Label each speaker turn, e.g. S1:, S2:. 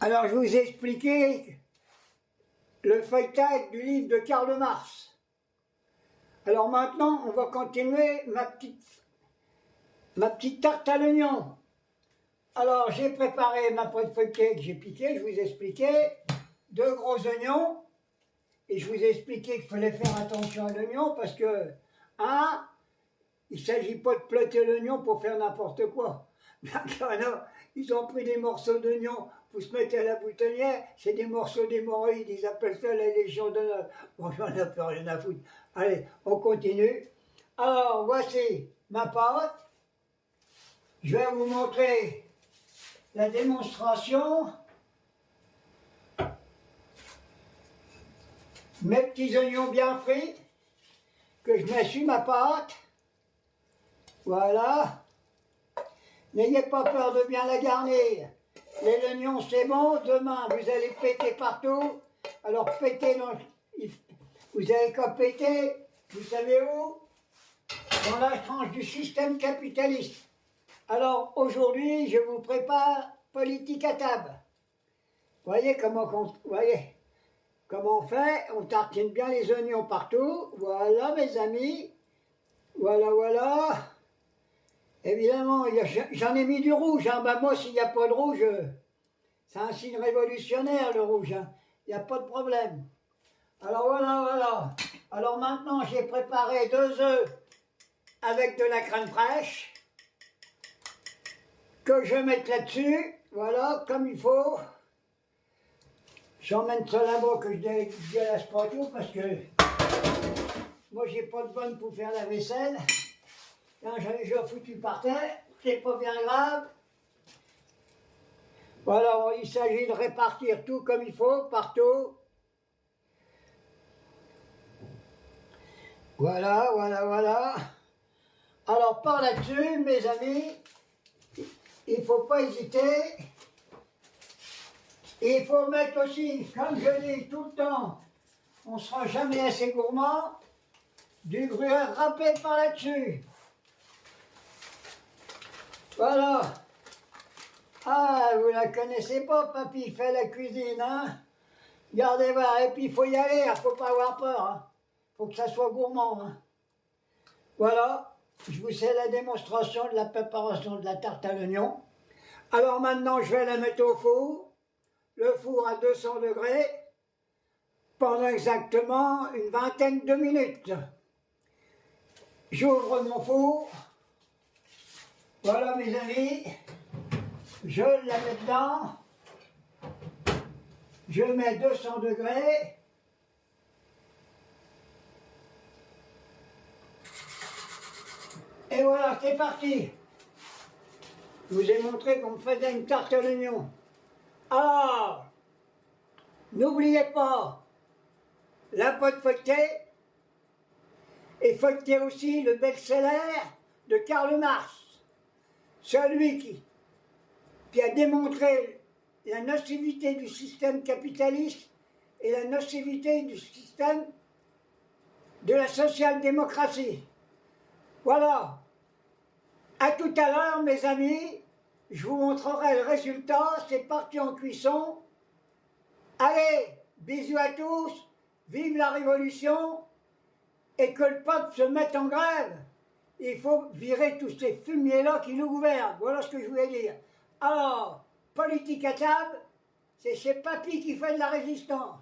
S1: Alors, je vous ai expliqué le feuilletage du livre de Karl Marx. Alors maintenant, on va continuer ma petite tarte à l'oignon. Alors, j'ai préparé ma pâte feuilletée que j'ai piquée, je vous ai expliqué, 2 gros oignons, et je vous ai expliqué qu'il fallait faire attention à l'oignon parce que, il ne s'agit pas de plotter l'oignon pour faire n'importe quoi. Ils ont pris des morceaux d'oignon, vous se mettez à la boutonnière, c'est des morceaux d'hémorroïdes, ils appellent ça la Légion d'honneur. Bon, j'en ai plus rien à foutre. Allez, on continue. Alors, voici ma pâte. Je vais vous montrer la démonstration. Mes petits oignons bien frits, que je mets sur ma pâte. Voilà. N'ayez pas peur de bien la garnir. Les oignons, c'est bon. Demain, vous allez péter partout. Alors, pétez dans... Vous avez qu'à péter, vous savez où? Dans la tranche du système capitaliste. Alors, aujourd'hui, je vous prépare politique à table. Voyez comment on fait? On tartine bien les oignons partout. Voilà, mes amis. Voilà, voilà. Évidemment, j'en ai mis du rouge. Ben moi, s'il n'y a pas de rouge, c'est un signe révolutionnaire, le rouge. Il n'y a pas de problème. Alors voilà, voilà. Alors maintenant, j'ai préparé 2 œufs avec de la crème fraîche que je mets là-dessus. Voilà, comme il faut. J'emmène ça là-bas que je dégueulasse pas tout parce que moi, j'ai pas de bonne pour faire la vaisselle. J'en ai déjà foutu par terre, c'est pas bien grave. Voilà, il s'agit de répartir tout comme il faut, partout. Voilà, voilà, voilà. Alors par là-dessus, mes amis, il ne faut pas hésiter. Il faut mettre aussi, comme je dis tout le temps, on ne sera jamais assez gourmand, du gruyère râpé par là-dessus. Voilà. Ah, vous la connaissez pas, papy fait la cuisine, hein? Regardez voir, et puis il faut y aller, il ne faut pas avoir peur, hein? Faut que ça soit gourmand, hein? Voilà, je vous fais la démonstration de la préparation de la tarte à l'oignon. Alors maintenant, je vais la mettre au four, le four à 200 degrés, pendant exactement une vingtaine de minutes. J'ouvre mon four. Voilà, mes amis. Je la mets dedans, je mets 200 degrés, et voilà, c'est parti. Je vous ai montré qu'on faisait une tarte à l'oignon. Alors, n'oubliez pas la pâte feuilletée, et feuilletez aussi le best-seller de Karl Marx, celui qui a démontré la nocivité du système capitaliste et la nocivité du système de la social-démocratie. Voilà. À tout à l'heure, mes amis. Je vous montrerai le résultat. C'est parti en cuisson. Allez, bisous à tous. Vive la révolution. Et que le peuple se mette en grève. Il faut virer tous ces fumiers-là qui nous gouvernent. Voilà ce que je voulais dire. Alors, politique à table, c'est chez Papy qui fait de la résistance.